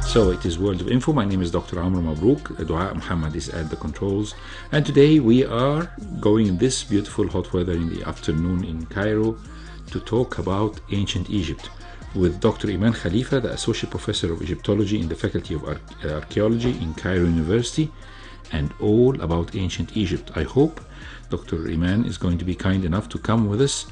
So it is World of Info. My name is Dr. Amr Mabrouk. Dua Muhammad is at the controls. And today we are going in this beautiful hot weather in the afternoon in Cairo to talk about ancient Egypt with Dr. Iman KHALIFA, the Associate Professor of Egyptology in the Faculty of Archaeology in Cairo University, and all about ancient Egypt. I hope Dr. Iman is going to be kind enough to come with us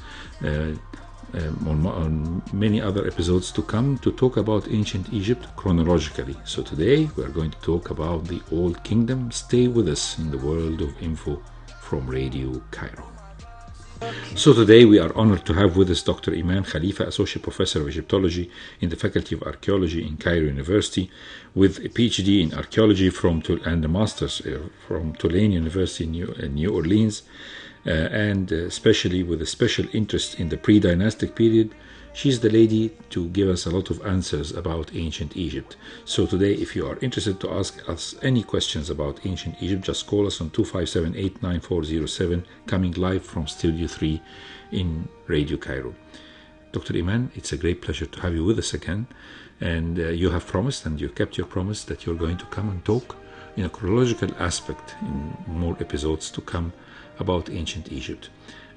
on many other episodes to come to talk about ancient Egypt chronologically. So today we are going to talk about the Old Kingdom. Stay with us in the World of Info from Radio Cairo. So today we are honored to have with us Dr. Iman KHALIFA, Associate Professor of Egyptology in the Faculty of Archaeology in Cairo University, with a PhD in Archaeology and a Master's from Tulane University in New Orleans, and especially with a special interest in the pre-dynastic period. She's the lady to give us a lot of answers about ancient Egypt. So today, if you are interested to ask us any questions about ancient Egypt, just call us on 257-89407, coming live from Studio 3 in Radio Cairo. Dr. Iman, it's a great pleasure to have you with us again. And you have promised, and you kept your promise, that you're going to come and talk in a chronological aspect in more episodes to come about ancient Egypt.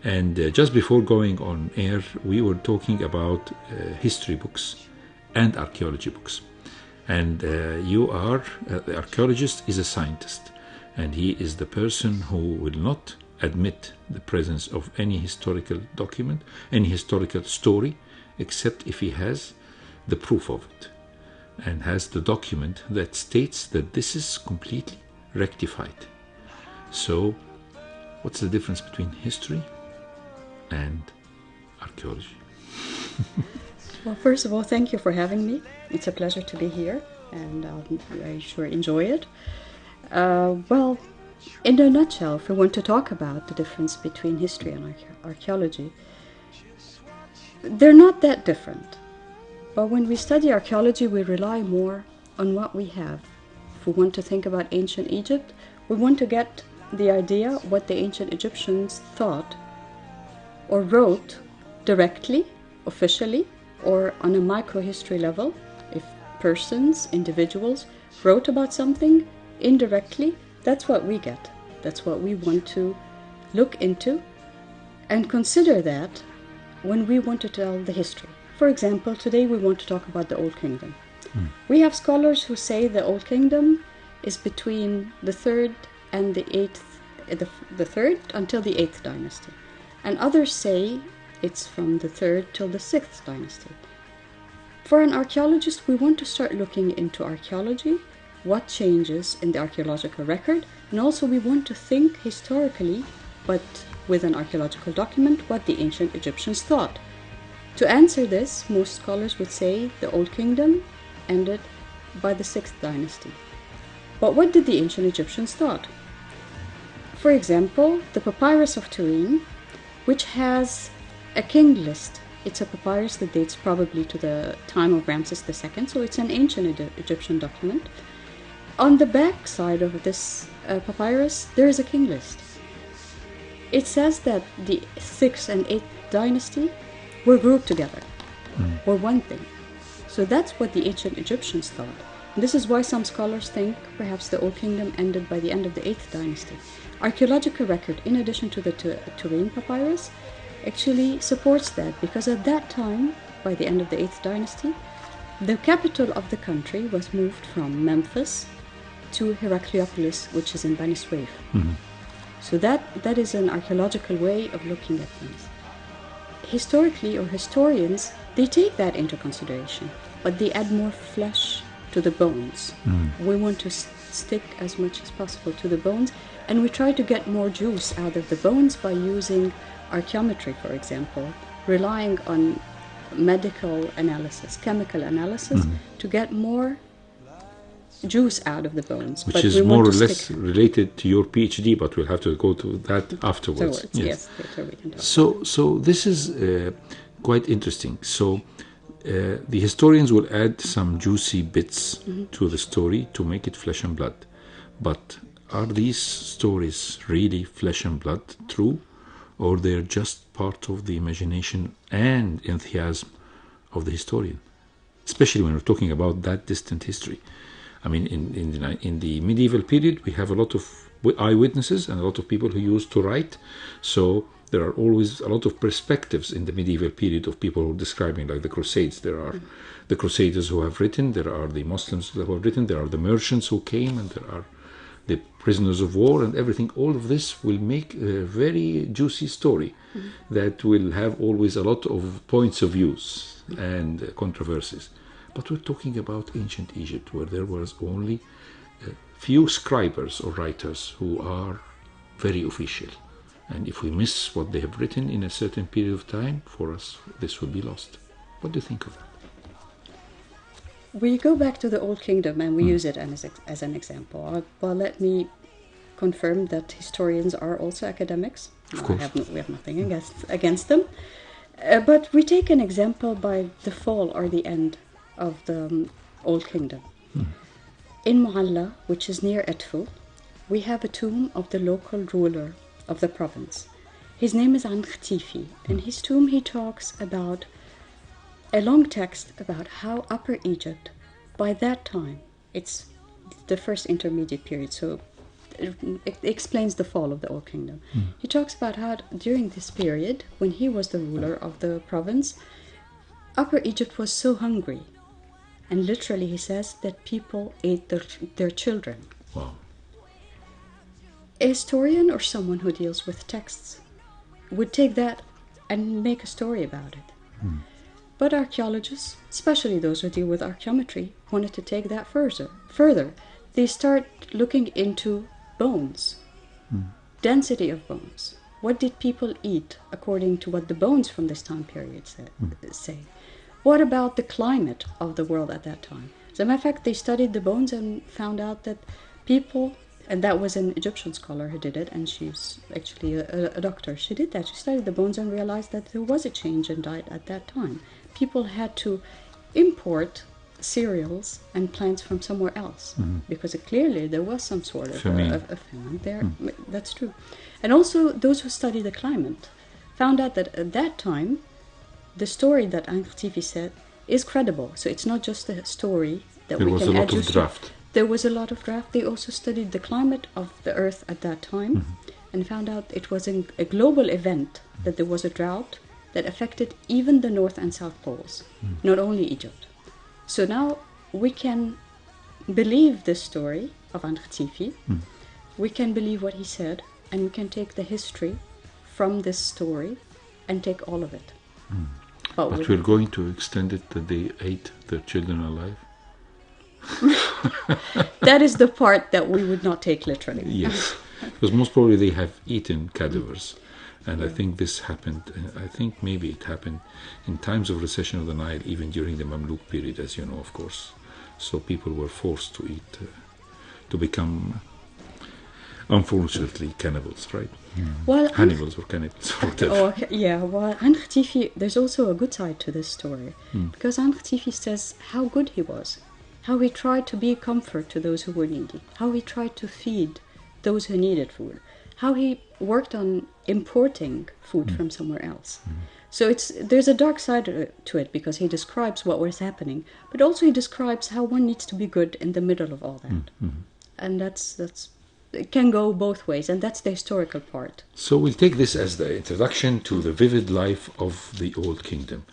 And just before going on air, we were talking about history books and archaeology books. And you are, the archaeologist is a scientist, and he is the person who will not admit the presence of any historical document, any historical story, except if he has the proof of it and has the document that states that this is completely rectified. So, what's the difference between history and archaeology? Well, first of all, thank you for having me. It's a pleasure to be here, and I sure enjoy it. Well, in a nutshell, if we want to talk about the difference between history and archaeology, they're not that different. But when we study archaeology, we rely more on what we have. If we want to think about ancient Egypt, we want to get the idea what the ancient Egyptians thought or wrote directly, officially, or on a microhistory level. If persons, individuals, wrote about something indirectly, that's what we get. That's what we want to look into and consider that when we want to tell the history. For example, today we want to talk about the Old Kingdom. We have scholars who say the Old Kingdom is between the 3rd and the 8th, the 3rd until the 8th dynasty. And others say it's from the 3rd till the 6th dynasty. For an archaeologist, we want to start looking into archaeology, what changes in the archaeological record, and also we want to think historically, but with an archaeological document, what the ancient Egyptians thought. To answer this, most scholars would say the Old Kingdom ended by the 6th dynasty. But what did the ancient Egyptians thought? For example, the Papyrus of Turin, which has a king list. It's a papyrus that dates probably to the time of Ramses II, so it's an ancient Egyptian document. On the back side of this papyrus, there is a king list. It says that the 6th and 8th dynasty were grouped together, were one thing. So that's what the ancient Egyptians thought. And this is why some scholars think perhaps the Old Kingdom ended by the end of the 8th dynasty. Archaeological record, in addition to the Turin papyrus, actually supports that, because at that time, by the end of the 8th dynasty, the capital of the country was moved from Memphis to Heracleopolis, which is in Bani Suef. So that is an archaeological way of looking at things. Historically, or historians, they take that into consideration, but they add more flesh to the bones. We want to stick as much as possible to the bones, and we try to get more juice out of the bones by using archaeometry, for example, relying on medical analysis, chemical analysis, to get more juice out of the bones. Which is more or less related to your PhD, but we'll have to go to that afterwards. Yes, later we can talk. So this is quite interesting. So the historians will add some juicy bits to the story to make it flesh and blood. But are these stories really flesh and blood, true? Or they're just part of the imagination and enthusiasm of the historian? especially when we're talking about that distant history. I mean, in the medieval period, we have a lot of eyewitnesses and a lot of people who used to write. So there are always a lot of perspectives in the medieval period of people who are describing, like the Crusades. There are the Crusaders who have written, there are the Muslims who have written, there are the merchants who came, and there are the prisoners of war and everything. All of this will make a very juicy story that will have always a lot of points of views and controversies. But we're talking about ancient Egypt, where there was only a few scribers or writers who are very official. And if we miss what they have written in a certain period of time, for us, this will be lost. What do you think of that? We go back to the Old Kingdom and we use it as an example. Well, let me confirm that historians are also academics. Of course. We have nothing against them. But we take an example by the fall or the end of the Old Kingdom. In Mu'alla, which is near Edfu, we have a tomb of the local ruler of the province. His name is Khalifa. In his tomb he talks about a long text about how Upper Egypt, by that time, it's the first intermediate period, so it explains the fall of the Old Kingdom. He talks about how during this period, when he was the ruler of the province, Upper Egypt was so hungry, and literally he says that people ate their children. Wow. A historian or someone who deals with texts would take that and make a story about it. But archaeologists, especially those who deal with archaeometry, wanted to take that further. They start looking into bones, density of bones. What did people eat according to what the bones from this time period say? What about the climate of the world at that time? As a matter of fact, they studied the bones and found out that people, and that was an Egyptian scholar who did it, and she's actually a doctor. She did that. She studied the bones and realized that there was a change in diet at that time. People had to import cereals and plants from somewhere else because clearly there was some sort of a famine there. That's true. And also those who study the climate found out that at that time the story that Khalifa said is credible. So it's not just a story that we can add. There was a lot of draft. They also studied the climate of the earth at that time and found out it was a global event, that there was a drought that affected even the North and South Poles, not only Egypt. So now we can believe this story of Khalifa. We can believe what he said, and we can take the history from this story and take all of it. But we're going to extend it that they ate their children alive? That is the part that we would not take literally. Yes, because most probably they have eaten cadavers. And I think this happened, I think maybe it happened in times of recession of the Nile, even during the Mamluk period, as you know, of course. So people were forced to eat, to become, unfortunately, cannibals, right? Well, Hannibals or cannibals or whatever. Oh, okay. Yeah, well, Khalifa, there's also a good side to this story. Because Khalifa says how good he was, how he tried to be a comfort to those who were needy, how he tried to feed those who needed food, how he worked on importing food from somewhere else. So there's a dark side to it because he describes what was happening, but also he describes how one needs to be good in the middle of all that. And that's it can go both ways, and that's the historical part. So we'll take this as the introduction to the vivid life of the Old Kingdom.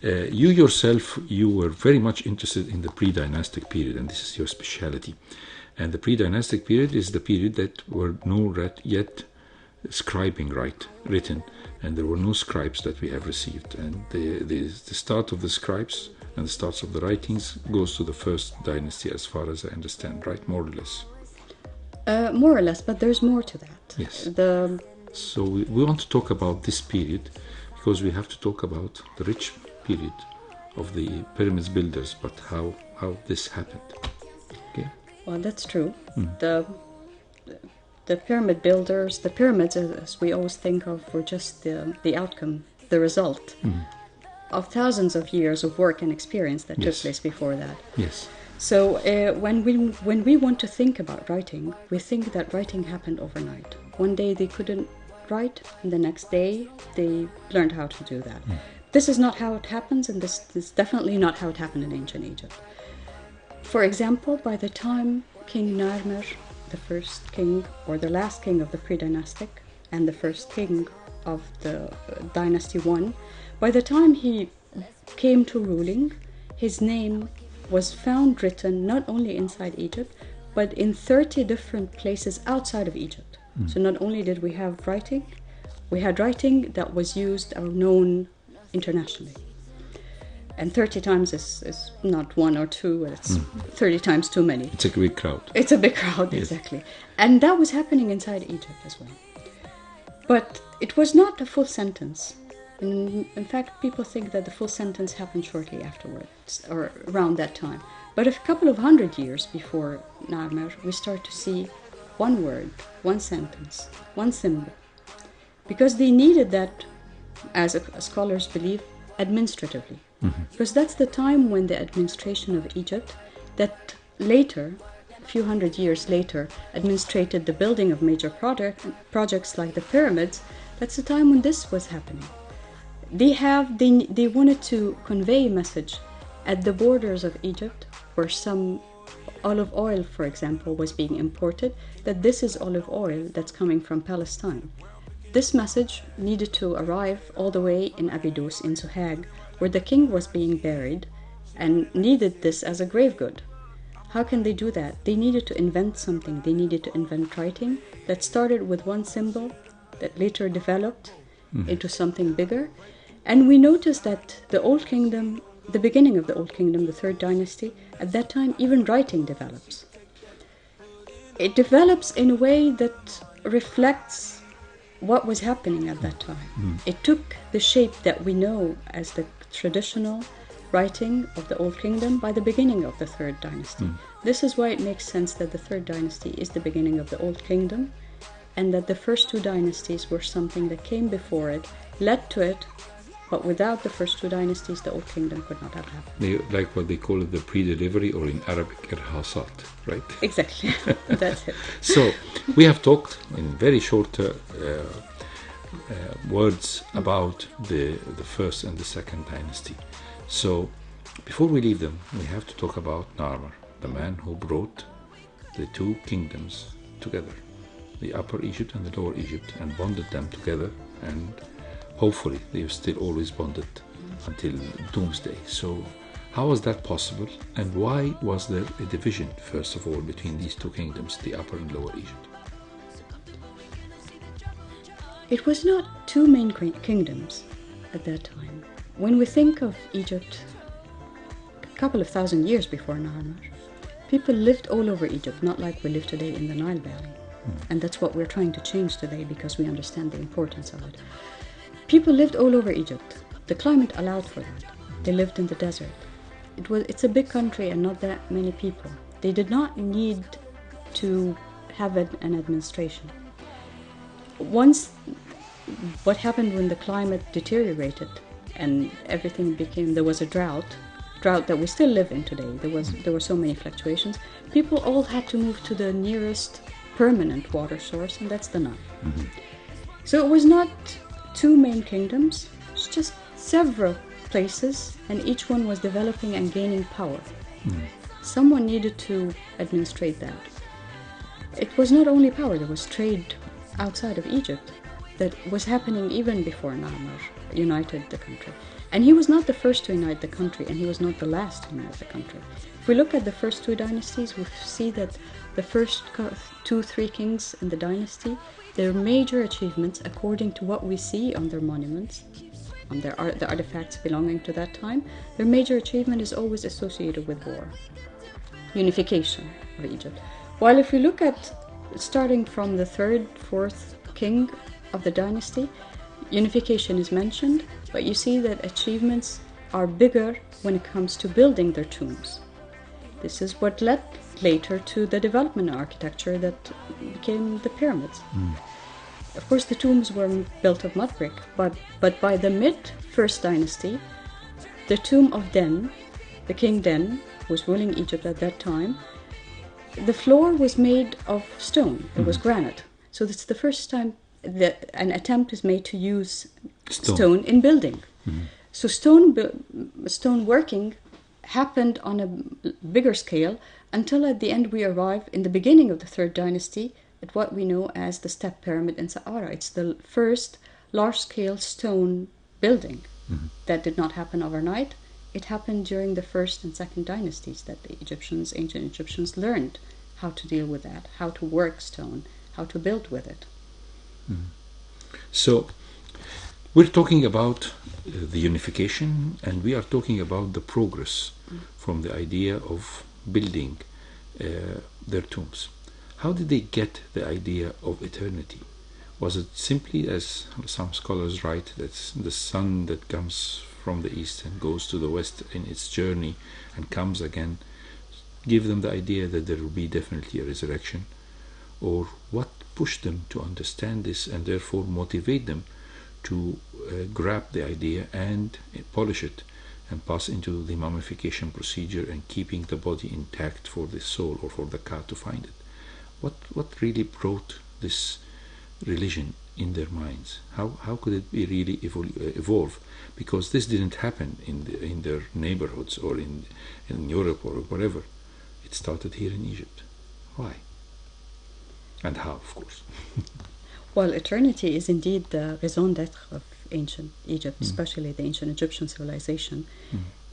You yourself, you were very much interested in the pre-dynastic period, and this is your specialty. And the pre-dynastic period is the period that were not yet scribing written, and there were no scribes that we have received. And the start of the scribes and the start of the writings goes to the first dynasty, as far as I understand, right? More or less. More or less, but there's more to that. Yes. So we want to talk about this period because we have to talk about the rich period of the pyramids builders, but how this happened. Okay. Well, that's true. The pyramid builders, the pyramids, as we always think of, were just the outcome, the result of thousands of years of work and experience that took place before that. Yes. So when we want to think about writing, we think that writing happened overnight. One day they couldn't write, and the next day they learned how to do that. this is not how it happens, and this is definitely not how it happened in ancient Egypt. For example, by the time King Narmer, the first king or the last king of the pre-dynastic and the first king of the dynasty 1, by the time he came to ruling, his name was found written not only inside Egypt, but in 30 different places outside of Egypt. So not only did we have writing, we had writing that was used or known internationally. And 30 times is not one or two, it's 30 times too many. It's a big crowd. It's a big crowd, yes. Exactly. And that was happening inside Egypt as well. But it was not a full sentence. In fact, people think that the full sentence happened shortly afterwards, or around that time. But a couple of 100 years before Narmer, we start to see one word, one sentence, one symbol. Because they needed that, as scholars believe, administratively. Because that's the time when the administration of Egypt, that later, a few hundred years later, administrated the building of major projects like the pyramids, that's the time when this was happening. They wanted to convey a message at the borders of Egypt, where some olive oil, for example, was being imported, that this is olive oil that's coming from Palestine. This message needed to arrive all the way in Abydos, in Sohag, where the king was being buried, and needed this as a grave good. How can they do that? They needed to invent something. They needed to invent writing that started with one symbol that later developed into something bigger. And we noticed that the Old Kingdom, the beginning of the Old Kingdom, the Third Dynasty, at that time even writing develops. It develops in a way that reflects what was happening at that time. It took the shape that we know as the traditional writing of the Old Kingdom by the beginning of the Third Dynasty. This is why it makes sense that the Third Dynasty is the beginning of the Old Kingdom, and that the first two dynasties were something that came before it, led to it, but without the first two dynasties, the Old Kingdom could not have happened. They, like what they call it, the pre-delivery, or in Arabic, irhasat, right? Exactly, that's it. So, we have talked in very short words about the first and the second dynasty. So, before we leave them, we have to talk about Narmer, the man who brought the two kingdoms together, the Upper Egypt and the Lower Egypt, and bonded them together, and hopefully they've still always bonded until doomsday. So how was that possible, and why was there a division, first of all, between these two kingdoms, the Upper and Lower Egypt? It was not two main kingdoms at that time. When we think of Egypt a couple of thousand years before Narmer, people lived all over Egypt, not like we live today in the Nile Valley. And that's what we're trying to change today, because we understand the importance of it. People lived all over Egypt. The climate allowed for that. They lived in the desert. It's a big country and not that many people. They did not need to have an administration. Once, what happened when the climate deteriorated and everything there was a drought that we still live in today. There were so many fluctuations. People all had to move to the nearest permanent water source, and that's the Nile. So it was not two main kingdoms, it's just several places, and each one was developing and gaining power. Someone needed to administrate that. It was not only power, there was trade outside of Egypt that was happening even before Narmer united the country. And he was not the first to unite the country, and he was not the last to unite the country. If we look at the first two dynasties, we see that the first 2-3 kings in the dynasty, their major achievements, according to what we see on their monuments, on the artifacts belonging to that time, their major achievement is always associated with war, unification of Egypt. While if we look at, starting from the 3rd, 4th king of the dynasty, unification is mentioned, but you see that achievements are bigger when it comes to building their tombs. This is what led later to the development of architecture that became the pyramids. Of course, the tombs were built of mud brick, but by the mid-1st dynasty, the tomb of Den, the king Den, who was ruling Egypt at that time, the floor was made of stone. It was granite. So it's the first time that an attempt is made to use stone in building. So stone working happened on a bigger scale until at the end we arrive in the beginning of the Third Dynasty at what we know as the Step Pyramid in Saqqara. It's the first large-scale stone building that did not happen overnight. It happened during the First and Second Dynasties that the ancient Egyptians learned how to deal with that, how to work stone, how to build with it. So we're talking about the unification, and we are talking about the progress from the idea of building their tombs. How did they get the idea of eternity? Was it simply, as some scholars write, that's the sun that comes from the east and goes to the west in its journey and comes again, give them the idea that there will be definitely a resurrection? Or what pushed them to understand this and therefore motivate them to grab the idea and polish it and pass into the mummification procedure and keeping the body intact for the soul or for the ka to find it? What really brought this religion in their minds? How could it be really evolve? Because this didn't happen in their neighborhoods or in Europe or wherever. It started here in Egypt. Why? And how, of course. Well, eternity is indeed the raison d'être of ancient Egypt, especially the ancient Egyptian civilization.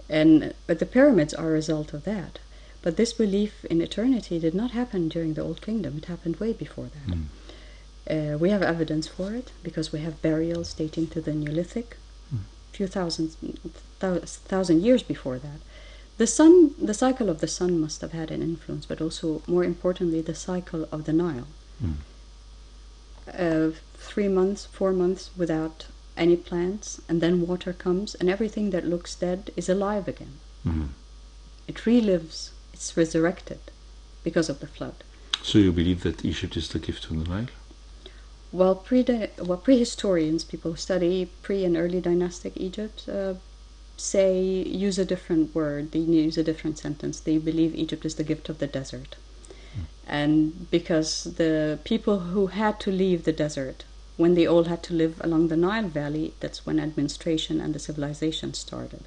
But the pyramids are a result of that. But this belief in eternity did not happen during the Old Kingdom. It happened way before that. We have evidence for it because we have burials dating to the Neolithic, few thousand years before that. The cycle of the sun must have had an influence, but also, more importantly, the cycle of the Nile. 3 months, 4 months without any plants, and then water comes, and everything that looks dead is alive again. It relives, it's resurrected because of the flood. So you believe that Egypt is the gift of the Nile? Well, prehistorians, people who study pre- and early dynastic Egypt, use a different word, they use a different sentence. They believe Egypt is the gift of the desert. And because the people who had to leave the desert, when they all had to live along the Nile Valley, that's when administration and the civilization started.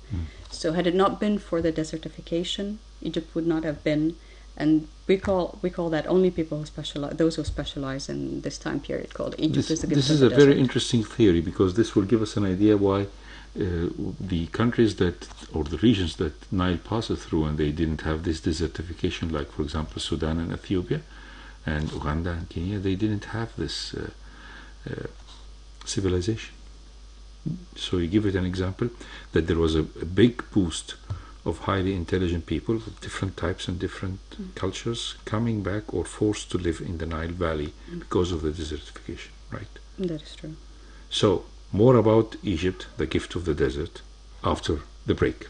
So had it not been for the desertification, Egypt would not have been, and we call that only people who specialize, those who specialize in this time period, called Egypt is the gift of the desert. This is a very interesting theory, because this will give us an idea why the countries that, or the regions that Nile passes through, and they didn't have this desertification, like for example Sudan and Ethiopia and Uganda and Kenya, they didn't have this civilization. So you give it an example that there was a big boost of highly intelligent people with different types and different cultures coming back or forced to live in the Nile Valley because of the desertification, right? That is true. So more about Egypt, the gift of the desert, after the break.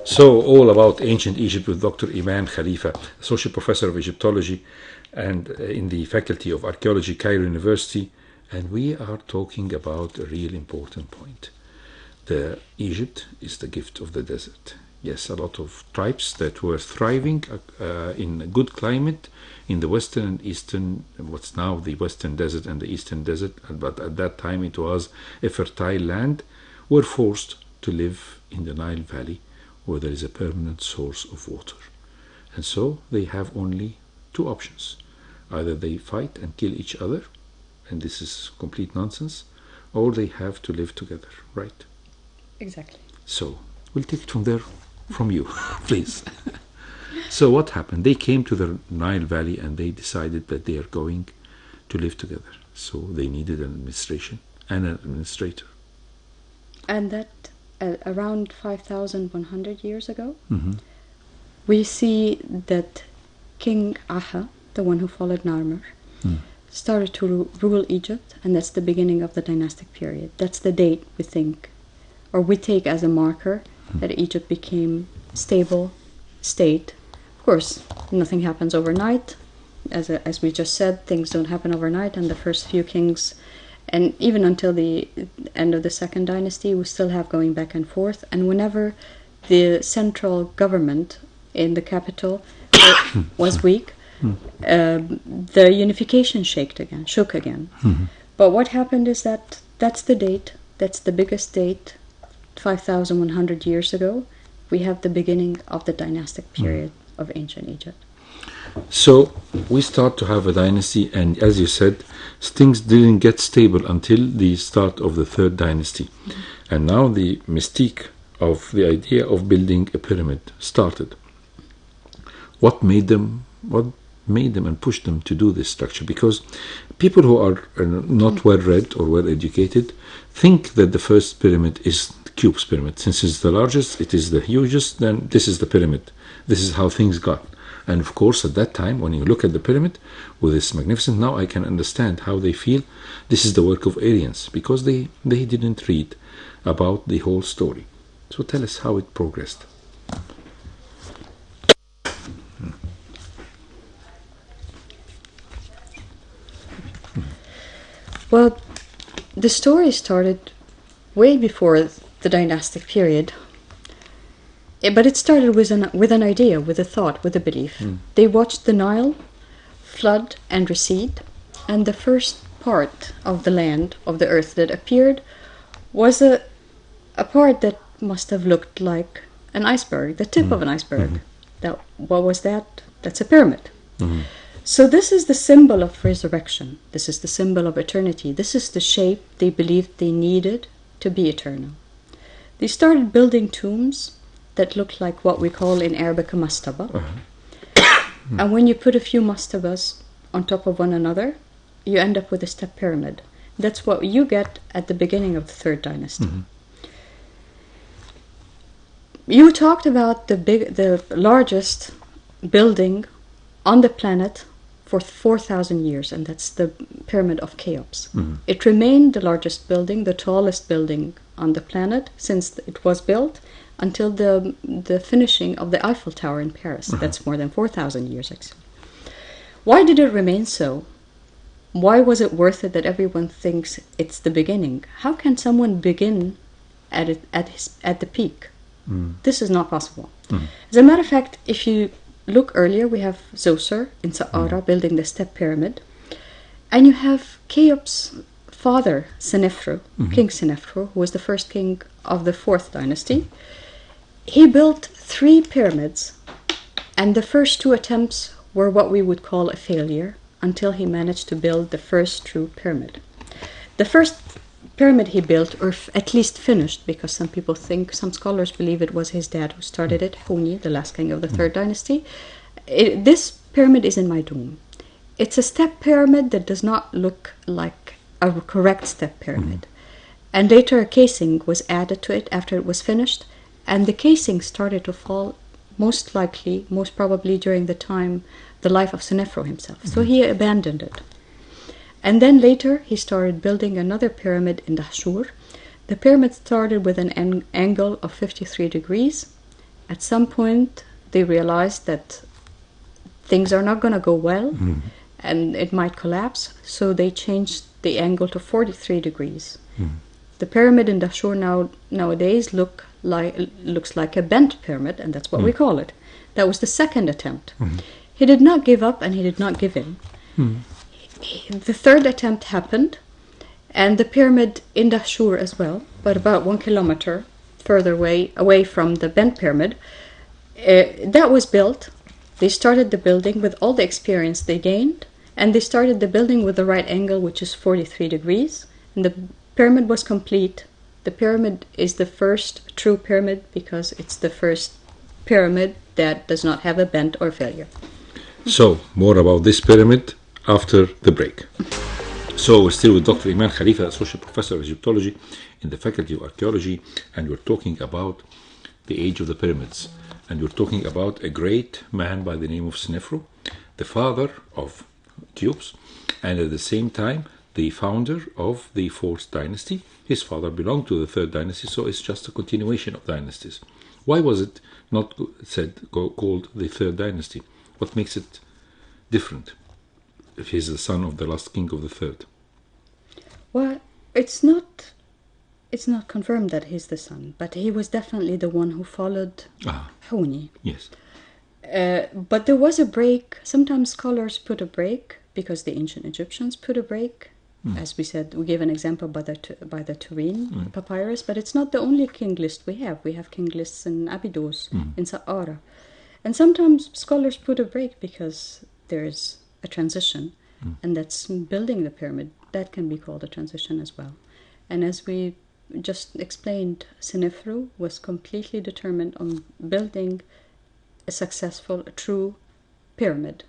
So all about ancient Egypt with Dr. Iman KHALIFA, Associate Professor of Egyptology and in the Faculty of Archaeology, Cairo University, and we are talking about a real important point. The Egypt is the gift of the desert. Yes, a lot of tribes that were thriving in a good climate in the western and eastern, what's now the western desert and the eastern desert, but at that time it was a fertile land, were forced to live in the Nile Valley where there is a permanent source of water. And so they have only two options. Either they fight and kill each other, and this is complete nonsense, or they have to live together, right? Exactly. So we'll take it from there, from you, please. So what happened? They came to the Nile Valley and they decided that they are going to live together. So they needed an administration and an administrator. And that around 5,100 years ago, we see that King Aha, the one who followed Narmer, started to rule Egypt, and that's the beginning of the dynastic period. That's the date we think, or we take as a marker that Egypt became stable state. Of course, nothing happens overnight. As we just said, things don't happen overnight, and the first few kings, and even until the end of the Second Dynasty, we still have going back and forth. And whenever the central government in the capital was weak, the unification shook again. But what happened is that that's the date, that's the biggest date 5,100 years ago, we have the beginning of the dynastic period of ancient Egypt. So we start to have a dynasty, and as you said, things didn't get stable until the start of the third dynasty. And now the mystique of the idea of building a pyramid started. What made them and pushed them to do this structure? Because people who are not well read or well educated think that the first pyramid is the Cheops pyramid. Since it's the largest, it is the hugest, then this is the pyramid. This is how things got. And of course, at that time, when you look at the pyramid with this magnificent, now I can understand how they feel this is the work of aliens, because they didn't read about the whole story. So tell us how it progressed. Well, the story started way before the dynastic period. But it started with an idea, with a thought, with a belief. They watched the Nile flood and recede, and the first part of the land, of the earth that appeared, was a part that must have looked like an iceberg, the tip of an iceberg. What was that? That's a pyramid. So this is the symbol of resurrection. This is the symbol of eternity. This is the shape they believed they needed to be eternal. They started building tombs that looked like what we call in Arabic a mastaba. And when you put a few mastabas on top of one another, you end up with a step pyramid. That's what you get at the beginning of the third dynasty. You talked about the largest building on the planet for 4,000 years, and that's the Pyramid of Cheops. It remained the largest building, the tallest building on the planet since it was built, until the finishing of the Eiffel Tower in Paris. That's more than 4,000 years ago. Why did it remain so? Why was it worth it that everyone thinks it's the beginning? How can someone begin at the peak? This is not possible. As a matter of fact, if you look earlier, we have Zoser in Saqqara building the step pyramid, and you have Cheops' father, Senefru, King Senefru, who was the first king of the fourth dynasty. He built 3 pyramids, and the first 2 attempts were what we would call a failure, until he managed to build the first true pyramid. The first pyramid he built, or at least finished, because some scholars believe it was his dad who started it, Huni, the last king of the third dynasty. This pyramid is in my dome. It's a step pyramid that does not look like a correct step pyramid. And later a casing was added to it after it was finished, and the casing started to fall most probably during the life of Senefru himself. So he abandoned it. And then later he started building another pyramid in Dahshur. The pyramid started with an angle of 53 degrees. At some point they realized that things are not going to go well and it might collapse, so they changed the angle to 43 degrees. The pyramid in Dahshur nowadays looks like a bent pyramid, and that's what we call it. That was the second attempt. He did not give up, and he did not give in. The third attempt happened, and the pyramid in Dahshur as well, but about 1 kilometer further away from the bent pyramid, that was built. They started the building with all the experience they gained, and they started the building with the right angle, which is 43 degrees, and the pyramid was complete. The pyramid is the first true pyramid because it's the first pyramid that does not have a bend or failure. So, more about this pyramid after the break. So, we're still with Dr. Iman KHALIFA, Associate Professor of Egyptology in the Faculty of Archaeology, and we're talking about the age of the pyramids. And we're talking about a great man by the name of Senefru, the father of Cheops, and at the same time, the founder of the fourth dynasty. His father belonged to the third dynasty, so it's just a continuation of dynasties. Why was it not called the third dynasty? What makes it different if he's the son of the last king of the third? Well, it's not confirmed that he's the son, but he was definitely the one who followed Huni. Yes. But there was a break. Sometimes scholars put a break because the ancient Egyptians put a break As we said, we gave an example by the Turin papyrus, but it's not the only king list we have. We have king lists in Abydos, in Saqqara. And sometimes scholars put a break because there's a transition, and that's building the pyramid. That can be called a transition as well. And as we just explained, Senefru was completely determined on building a successful, a true pyramid,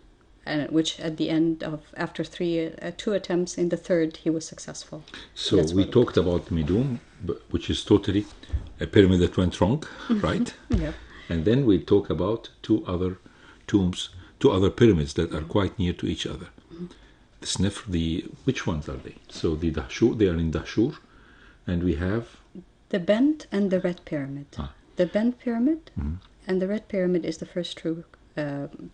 and which at the end of, after two attempts, in the third he was successful. So we talked about Midum, which is totally a pyramid that went wrong, right? Yeah. And then we talk about two other tombs, two other pyramids that are quite near to each other. The Senefru, which ones are they? So the Dahshur, they are in Dahshur, and we have the Bent and the Red Pyramid. The Bent Pyramid and the Red Pyramid is the first true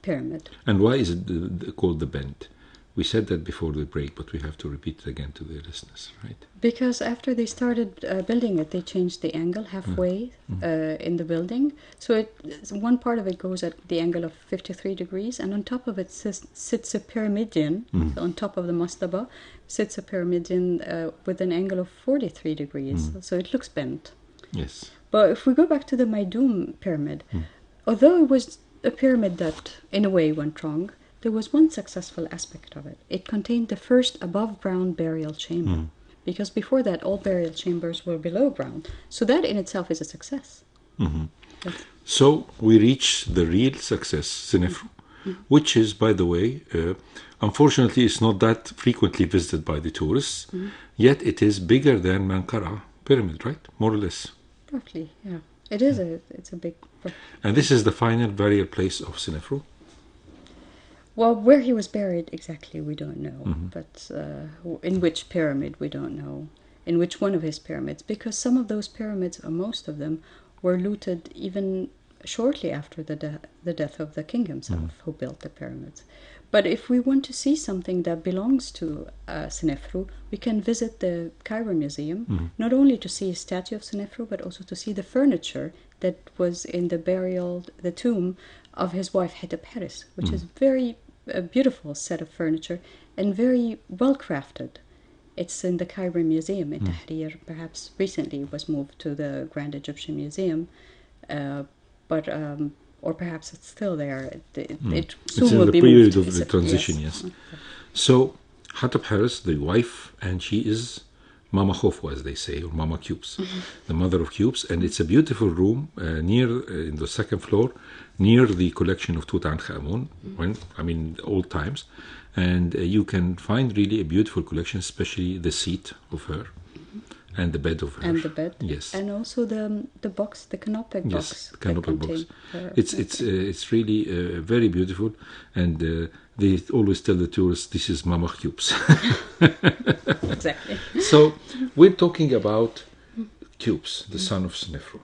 pyramid. And why is it called the Bent? We said that before the break, but we have to repeat it again to the listeners, right? Because after they started building it, they changed the angle halfway in the building. So one part of it goes at the angle of 53 degrees, and on top of it sits a pyramidion. So on top of the mastaba sits a pyramidion with an angle of 43 degrees. So it looks bent. Yes. But if we go back to the Maidum pyramid, although it was a pyramid that in a way went wrong, there was one successful aspect of it. It contained the first above-ground burial chamber, because before that, all burial chambers were below ground. So that in itself is a success. So we reach the real success, Senefru, which is, by the way, unfortunately, it's not that frequently visited by the tourists, yet it is bigger than Menkaure pyramid, right? More or less. Roughly, yeah. It is it's a big... And this is the final burial place of Senefru? Well, where he was buried exactly, we don't know. But in which pyramid, we don't know. In which one of his pyramids. Because some of those pyramids, or most of them, were looted even shortly after the death of the king himself, who built the pyramids. But if we want to see something that belongs to Senefru, we can visit the Cairo Museum, not only to see a statue of Senefru, but also to see the furniture that was in the tomb of his wife Hetepheres, which is very beautiful set of furniture and very well crafted. It's in the Cairo Museum in Tahrir. Perhaps recently it was moved to the Grand Egyptian Museum, or perhaps it's still there. It soon will be moved. It's in the period of the transition, yes. So Hetepheres, the wife, and she is Mama Khofu, as they say, or Mama Cubes, the mother of cubes, and it's a beautiful room in the second floor, near the collection of Tutankhamun, old times, and you can find really a beautiful collection, especially the seat of her, and the bed of her. And the bed, yes, and also the box, the canopy box. Yes, the canopy box. It's really very beautiful, and they always tell the tourists, this is Mama Cubes. Exactly. So we're talking about Cubes, the son of Senefru.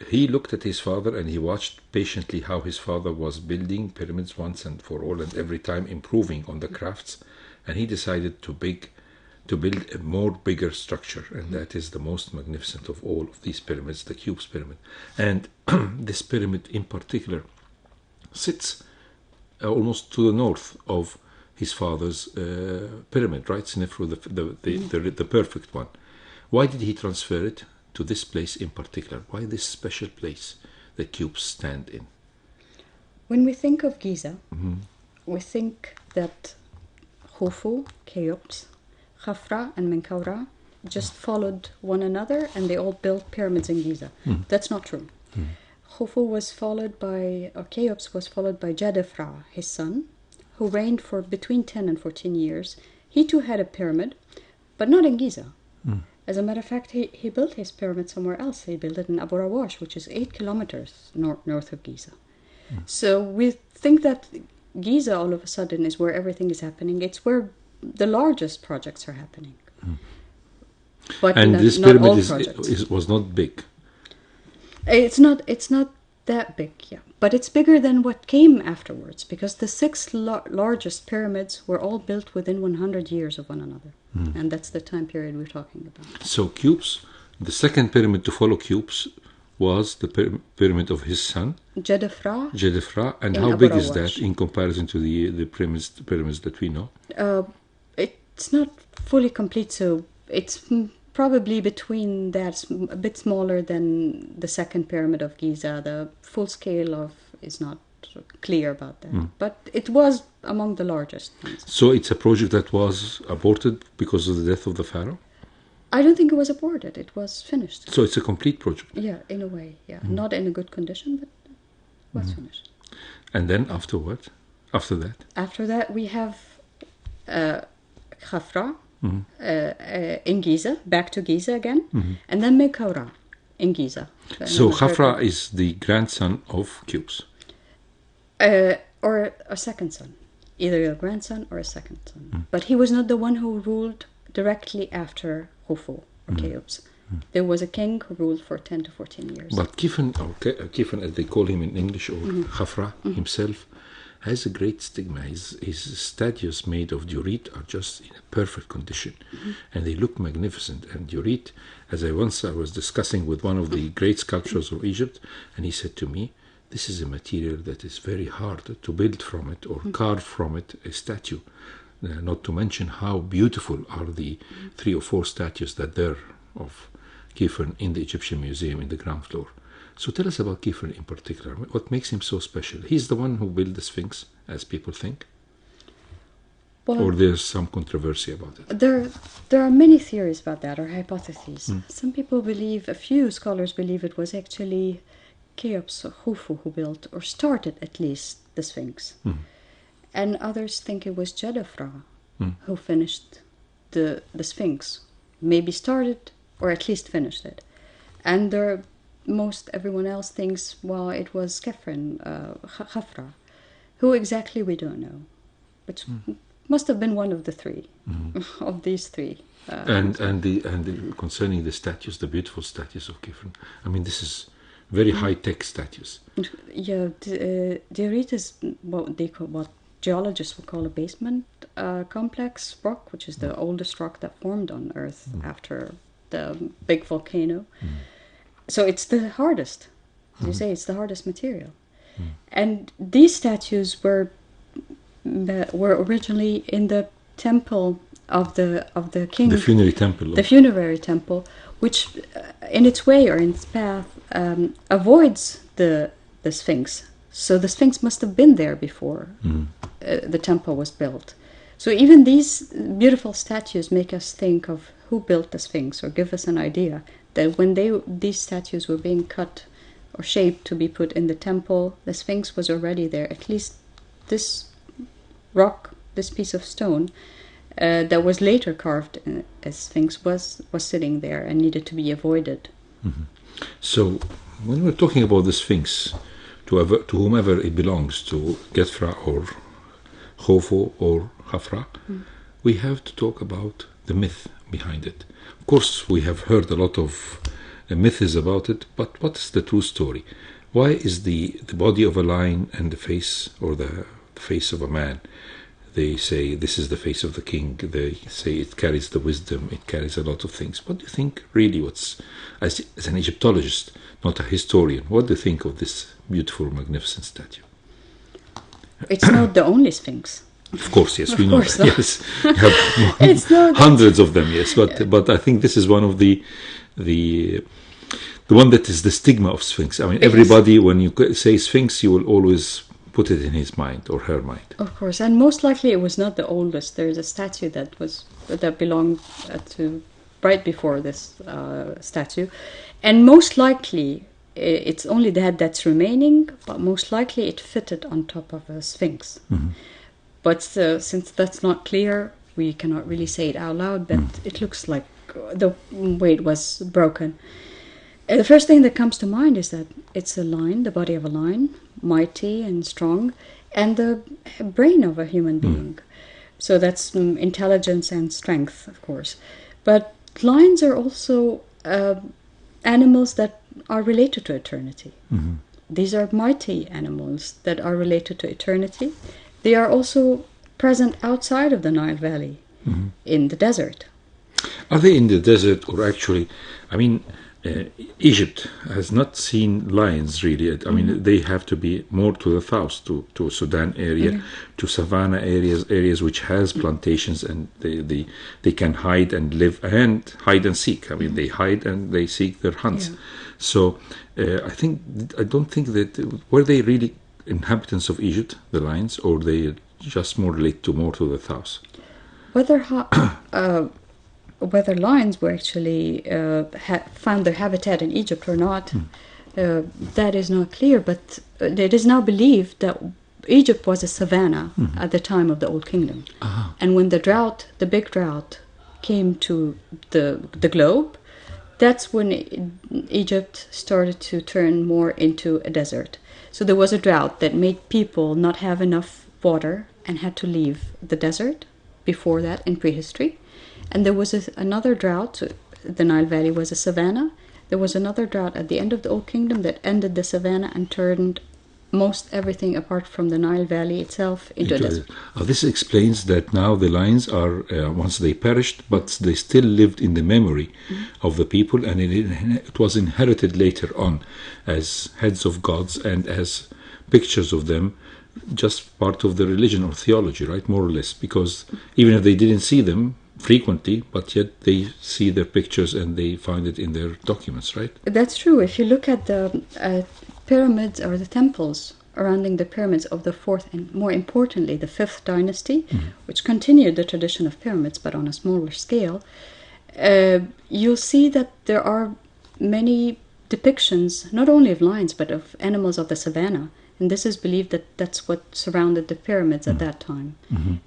He looked at his father and he watched patiently how his father was building pyramids once and for all, and every time improving on the crafts, and he decided to build a more bigger structure, and that is the most magnificent of all of these pyramids, the Cubes pyramid. And this pyramid in particular sits almost to the north of his father's pyramid, right? Senefru, the perfect one. Why did he transfer it to this place in particular? Why this special place that cubes stand in? When we think of Giza, we think that Khufu, Cheops, Khafra, and Menkaure just followed one another and they all built pyramids in Giza. That's not true. Khufu was followed by, or Cheops was followed by Jedefra, his son, who reigned for between 10 and 14 years. He too had a pyramid, but not in Giza. As a matter of fact, he built his pyramid somewhere else. He built it in Abu Rawash, which is 8 kilometers north of Giza. So we think that Giza all of a sudden is where everything is happening. It's where the largest projects are happening. But and this pyramid was not big. It's not that big, yeah. But it's bigger than what came afterwards, because the 6 largest pyramids were all built within 100 years of one another. And that's the time period we're talking about. So Cubes, the second pyramid to follow Cubes was the pyramid of his son, Jedefra. And how big is that in comparison to the pyramids that we know? it's not fully complete, so it's probably between that, a bit smaller than the second pyramid of Giza. The full scale of is not clear about that, but it was among the largest ones. So it's a project that was aborted because of the death of the pharaoh? I don't think it was aborted. It was finished. So it's a complete project? Yeah, in a way, yeah. Not in a good condition, but it was finished. And then after what? After that? After that, we have Khafra in Giza, back to Giza again, and then Menkaura in Giza. So Khafra is the grandson of Cheops? Or a second son. Either a grandson or a second son. But he was not the one who ruled directly after Khufu or Cheops. There was a king who ruled for 10 to 14 years. But Kifan, as they call him in English, or Khafra himself, has a great stigma. His statues made of diorite are just in a perfect condition, and they look magnificent. And diorite, as I was discussing with one of the great sculptors of Egypt, and he said to me, this is a material that is very hard to build from it or carve from it a statue. Not to mention how beautiful are the 3 or 4 statues that there of Kifan in the Egyptian Museum in the ground floor. So tell us about Kifan in particular. What makes him so special? He's the one who built the Sphinx, as people think? Well, or there's some controversy about it? There are many theories about that, or hypotheses. Some people believe, a few scholars believe it was actually Cheops or Khufu who built, or started at least, the Sphinx. And others think it was Jedafra who finished the Sphinx. Maybe started, or at least finished it. And everyone else thinks, well, it was Khafra. Who exactly, we don't know. But must have been one of the 3, of these 3. And concerning the statues, the beautiful statues of Kifan, I mean, this is very high-tech statues. Yeah, diorite is what geologists would call a basement complex rock, which is the oldest rock that formed on Earth after the big volcano. So it's the hardest. As you say, it's the hardest material. And these statues were originally in the temple of the king. The funerary temple. The funerary temple, which in its way or in its path avoids the Sphinx. So the Sphinx must have been there before the temple was built. So even these beautiful statues make us think of who built the Sphinx, or give us an idea that when these statues were being cut or shaped to be put in the temple, the Sphinx was already there. At least this rock, this piece of stone, that was later carved as Sphinx was sitting there and needed to be avoided. So when we're talking about the Sphinx, to whomever it belongs, to Gedfra or Khufu or Khafra, we have to talk about the myth behind it. Of course, we have heard a lot of myths about it, but what is the true story? Why is the body of a lion and the face, or the face of a man, they say this is the face of the king, they say it carries the wisdom, it carries a lot of things. What do you think really, as an Egyptologist, not a historian, what do you think of this beautiful, magnificent statue? It's not the only Sphinx. Of course, yes, we know that. Not. Yes, it's not hundreds of them, yes, but I think this is one of the one that is the stigma of Sphinx. I mean, everybody, when you say Sphinx, you will always put it in his mind or her mind. Of course, and most likely it was not the oldest. There is a statue that belonged to right before this statue, and most likely it's only the head that's remaining, but most likely it fitted on top of a Sphinx. But since that's not clear, we cannot really say it out loud, but it looks like the way it was broken. The first thing that comes to mind is that it's a lion, the body of a lion, mighty and strong, and the brain of a human being. So that's intelligence and strength, of course. But lions are also animals that are related to eternity. These are mighty animals that are related to eternity. They are also present outside of the Nile Valley, in the desert. Are they in the desert, or actually, I mean, Egypt has not seen lions really. I mean, they have to be more to the south, to Sudan area, to savanna areas which has plantations, and they can hide and live and hide and seek. I mean, they hide and they seek their hunts. Yeah. So I don't think that were they really inhabitants of Egypt, the lions, or they just more relate to more to the south. Whether lions were actually found their habitat in Egypt or not, that is not clear. But it is now believed that Egypt was a savanna at the time of the Old Kingdom, and when the big drought, came to the globe, that's when Egypt started to turn more into a desert. So there was a drought that made people not have enough water and had to leave the desert. Before that, in prehistory. And there was another drought. The Nile Valley was a savanna. There was another drought at the end of the Old Kingdom that ended the savanna and turned most everything apart from the Nile Valley itself into a desert. This explains that now the lions are, once they perished, but they still lived in the memory of the people, and it was inherited later on as heads of gods and as pictures of them, just part of the religion or theology, right, more or less, because even if they didn't see them frequently, but yet they see their pictures and they find it in their documents, right? That's true. If you look at the pyramids or the temples surrounding the pyramids of the 4th and more importantly the 5th dynasty, which continued the tradition of pyramids but on a smaller scale, you'll see that there are many depictions not only of lions but of animals of the savannah. And this is believed that that's what surrounded the pyramids at that time.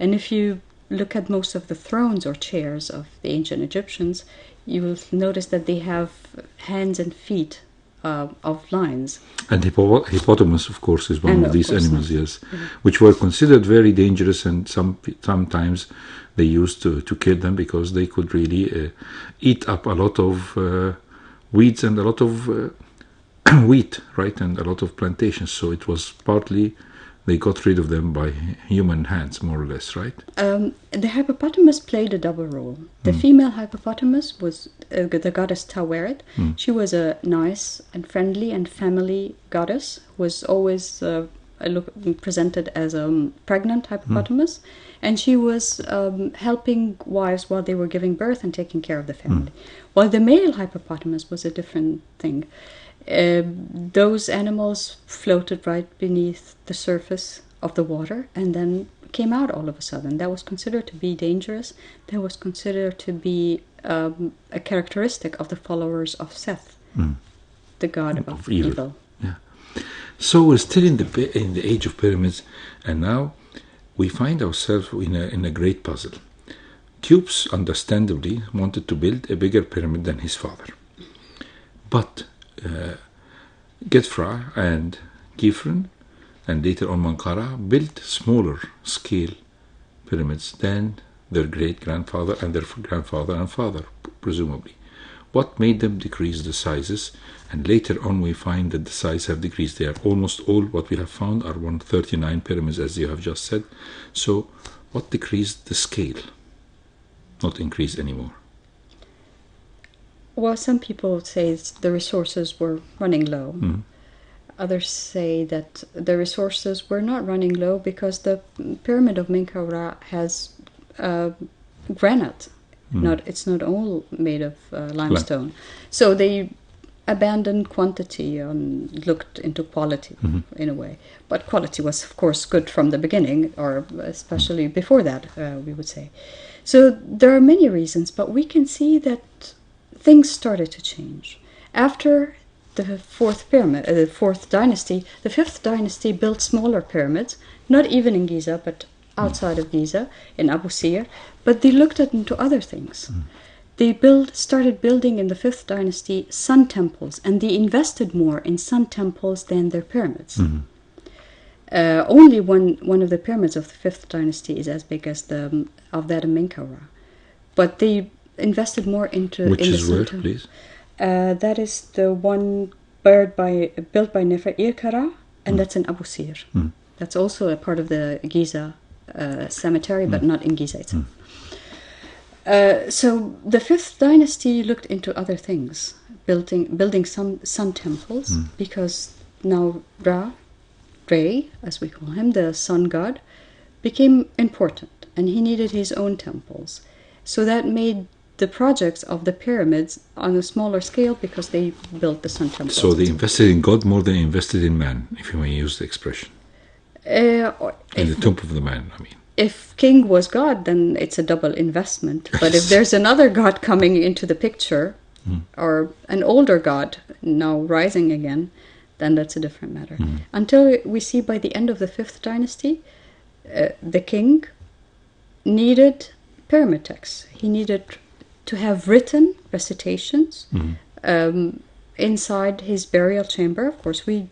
And if you look at most of the thrones or chairs of the ancient Egyptians, you will notice that they have hands and feet of lions. And hippopotamus, of course, is one of these animals, yes, which were considered very dangerous, and sometimes they used to kill them because they could really eat up a lot of weeds and a lot of wheat, right, and a lot of plantations. So it was partly they got rid of them by human hands, more or less, right? The hippopotamus played a double role. The female hippopotamus was the goddess Taweret. She was a nice and friendly and family goddess, was always presented as a pregnant hippopotamus, and she was helping wives while they were giving birth and taking care of the family. While the male hippopotamus was a different thing. Those animals floated right beneath the surface of the water and then came out all of a sudden. That was considered to be dangerous. That was considered to be a characteristic of the followers of Seth, the god of evil. Yeah. So we're still in the age of pyramids, and now we find ourselves in a great puzzle. Cubes, understandably, wanted to build a bigger pyramid than his father, but Getfra and Khephren and later on Menkaure built smaller scale pyramids than their great-grandfather and their grandfather and father, presumably. What made them decrease the sizes? And later on we find that the size have decreased. They are almost all what we have found are 139 pyramids, as you have just said. So what decreased the scale? Not increase anymore. Well, some people say the resources were running low. Others say that the resources were not running low because the pyramid of Menkaure has granite. It's not all made of limestone. So they abandoned quantity and looked into quality in a way. But quality was, of course, good from the beginning, or especially before that, we would say. So there are many reasons, but we can see that things started to change. After the 4th dynasty, the 5th dynasty built smaller pyramids, not even in Giza, but outside of Giza, in Abu Sir, but they looked into other things. They started building in the 5th dynasty sun temples, and they invested more in sun temples than their pyramids. Only one of the pyramids of the 5th dynasty is as big as that of Menkaure, but they invested more into which in is the where, sun please? That is the one built by Nefer Irkara, and that's in Abu Sir. That's also a part of the Giza cemetery, but not in Giza itself. So the 5th dynasty looked into other things. building some sun temples, because now Re, as we call him, the sun god, became important, and he needed his own temples. So that made the projects of the pyramids on a smaller scale, because they built the sun temples. So they invested in God more than they invested in man, if you may use the expression. In the tomb of the man, I mean. If king was God, then it's a double investment. But if there's another god coming into the picture, or an older god now rising again, then that's a different matter. Until we see by the end of the 5th dynasty, the king needed pyramid texts. He needed to have written recitations inside his burial chamber. Of course, we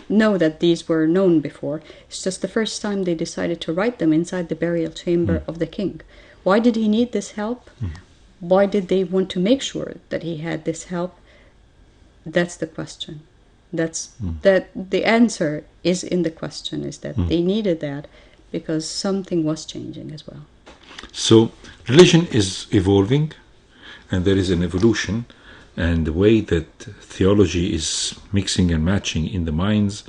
know that these were known before. It's just the first time they decided to write them inside the burial chamber of the king. Why did he need this help? Why did they want to make sure that he had this help? That's the question. That the answer is in the question, is that they needed that because something was changing as well. So religion is evolving, and there is an evolution, and the way that theology is mixing and matching in the minds,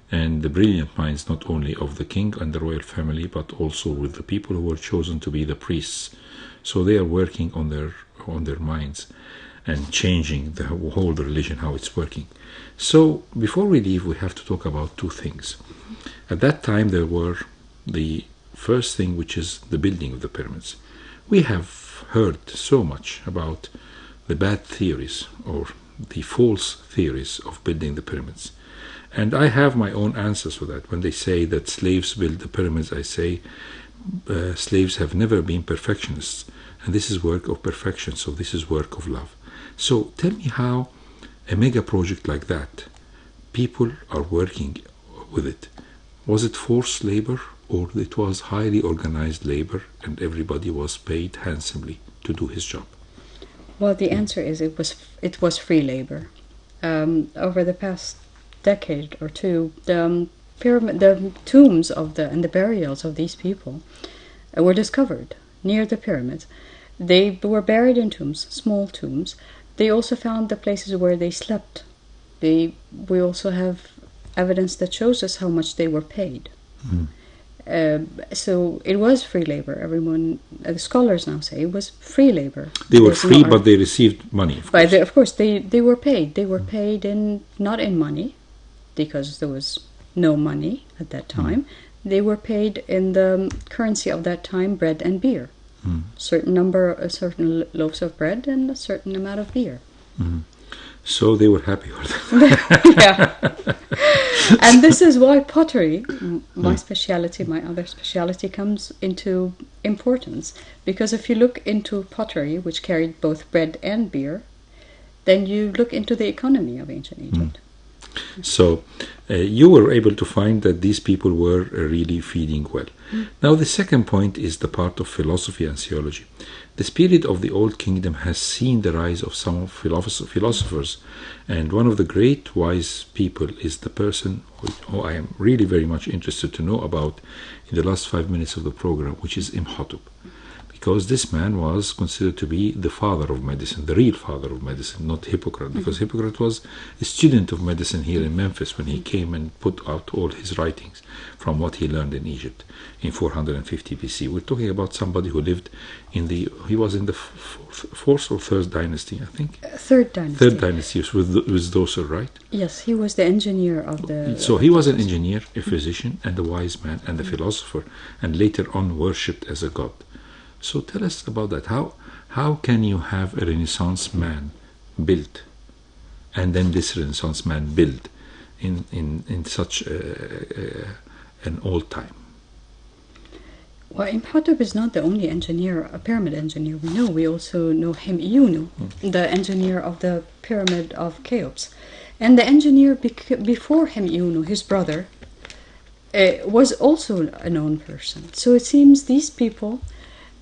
and the brilliant minds not only of the king and the royal family, but also with the people who were chosen to be the priests. So they are working on their minds and changing the whole religion, how it's working. So before we leave, we have to talk about two things. At that time, there were the first thing, which is the building of the pyramids. We have heard so much about the bad theories or the false theories of building the pyramids. And I have my own answers for that. When they say that slaves build the pyramids, I say slaves have never been perfectionists, and this is work of perfection, so this is work of love. So tell me how a mega project like that, people are working with it. Was it forced labor, or it was highly organized labor and everybody was paid handsomely to do his job? Well, the answer is it was free labor. Over the past decade or two, the tombs and the burials of these people were discovered near the pyramids. They were buried in tombs, small tombs. They also found the places where they slept. We also have evidence that shows us how much they were paid. So it was free labor. Everyone, the scholars now say it was free labor. They were free, but they received money. Of course, they were paid. They were paid not in money, because there was no money at that time. They were paid in the currency of that time, bread and beer. Certain loaves of bread and a certain amount of beer. So they were happy with that. Yeah. And this is why pottery, my other speciality, comes into importance. Because if you look into pottery, which carried both bread and beer, then you look into the economy of ancient Egypt. So you were able to find that these people were really feeding well. Now the second point is the part of philosophy and theology. This period of the Old Kingdom has seen the rise of some philosophers, and one of the great wise people is the person who I am really very much interested to know about in the last 5 minutes of the program, which is Imhotep. Because this man was considered to be the father of medicine, the real father of medicine, not Hippocrates, because Hippocrates was a student of medicine here in Memphis when he came and put out all his writings from what he learned in Egypt in 450 BC. We're talking about somebody who lived he was in the fourth or third dynasty, I think? Third dynasty. Third dynasty, with Dosel, right? Yes, he was the engineer of the... So he was an engineer, a physician, and a wise man, and a philosopher, and later on worshipped as a god. So tell us about that. How can you have a Renaissance man built, and then this Renaissance man build in such an old time? Well, Imhotep is not the only engineer, a pyramid engineer we know. We also know Him-Iunu, the engineer of the pyramid of Cheops. And the engineer before Him-Iunu, his brother, was also a known person. So it seems these people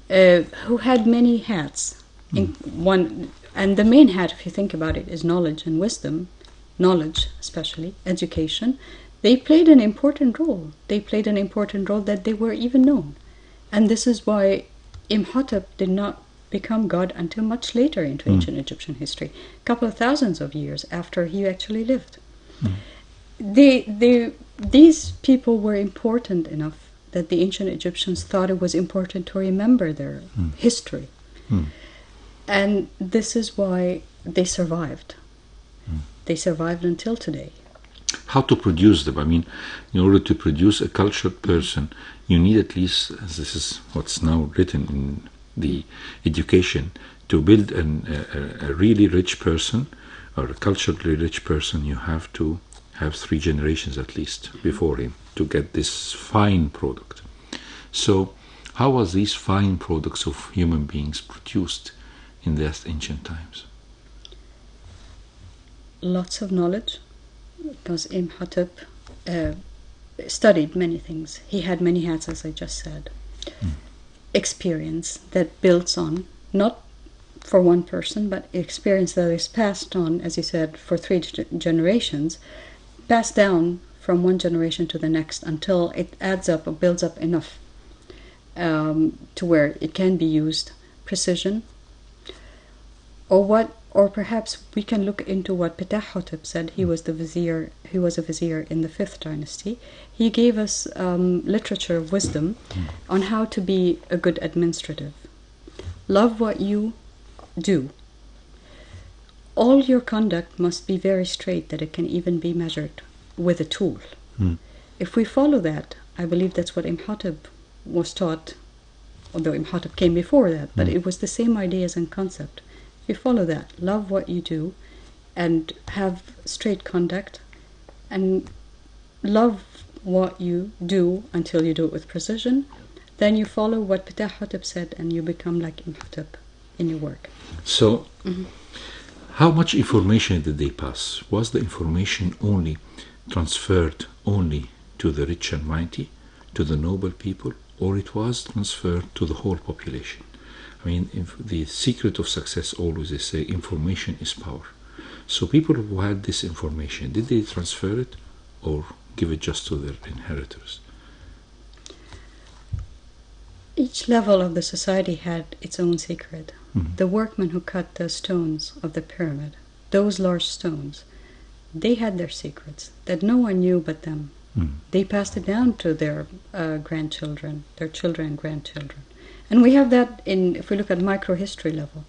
who had many hats, and the main hat, if you think about it, is knowledge and wisdom, knowledge especially, education. They played an important role. They played an important role that they were even known. And this is why Imhotep did not become God until much later into ancient Egyptian history, a couple of thousands of years after he actually lived. These people were important enough that the ancient Egyptians thought it was important to remember their history. And this is why they survived. They survived until today. How to produce them? I mean, in order to produce a cultured person, you need at least, as this is what's now written in the education, to build a really rich person or a culturally rich person, you have to have 3 generations at least before him to get this fine product. So how was these fine products of human beings produced in the ancient times? Lots of knowledge, because Imhotep studied many things. He had many hats, as I just said. Experience that builds on, not for one person, but experience that is passed on, as you said, for 3 generations, passed down from one generation to the next until it adds up or builds up enough to where it can be used. Precision, or perhaps we can look into what Ptahhotep said. He was a vizier in the 5th dynasty. He gave us literature of wisdom on how to be a good administrative. Love what you do. All your conduct must be very straight, that it can even be measured with a tool. If we follow that, I believe that's what Imhotep was taught, although Imhotep came before that, but it was the same ideas and concept. If you follow that, love what you do and have straight conduct and love what you do until you do it with precision, then you follow what Ptahhotep said and you become like Imhotep in your work. So, how much information did they pass? Was the information only transferred only to the rich and mighty, to the noble people, or it was transferred to the whole population? I mean, the secret of success, always they say, information is power. So people who had this information, did they transfer it or give it just to their inheritors? Each level of the society had its own secret. The workmen who cut the stones of the pyramid, those large stones, they had their secrets that no one knew but them. They passed it down to their grandchildren, their children and grandchildren. And we have that if we look at microhistory level.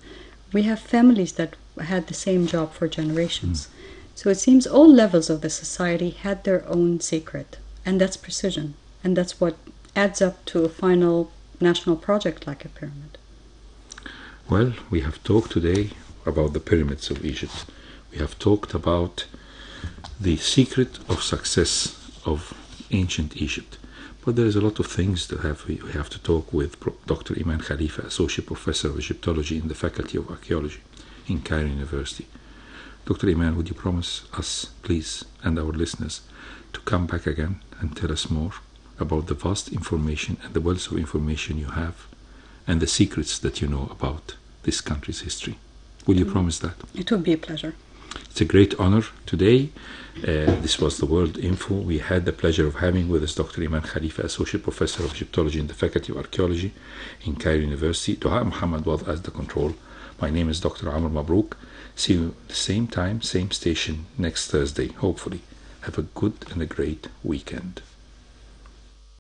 We have families that had the same job for generations. So it seems all levels of the society had their own secret. And that's precision. And that's what adds up to a final national project like a pyramid. Well, we have talked today about the pyramids of Egypt. We have talked about the secret of success of ancient Egypt. But there is a lot of things to have. We have to talk with Dr. Iman KHALIFA, Associate Professor of Egyptology in the Faculty of Archaeology in Cairo University. Dr. Iman, would you promise us, please, and our listeners, to come back again and tell us more about the vast information and the wealth of information you have and the secrets that you know about this country's history? Will you promise that? It would be a pleasure. It's a great honor today. This was the World Info. We had the pleasure of having with us Dr. Iman KHALIFA, Associate Professor of Egyptology in the Faculty of Archaeology in Cairo University. Dua Muhammad was as the control. My name is Dr. Amr Mabrouk. See you the same time, same station next Thursday, hopefully. Have a good and a great weekend.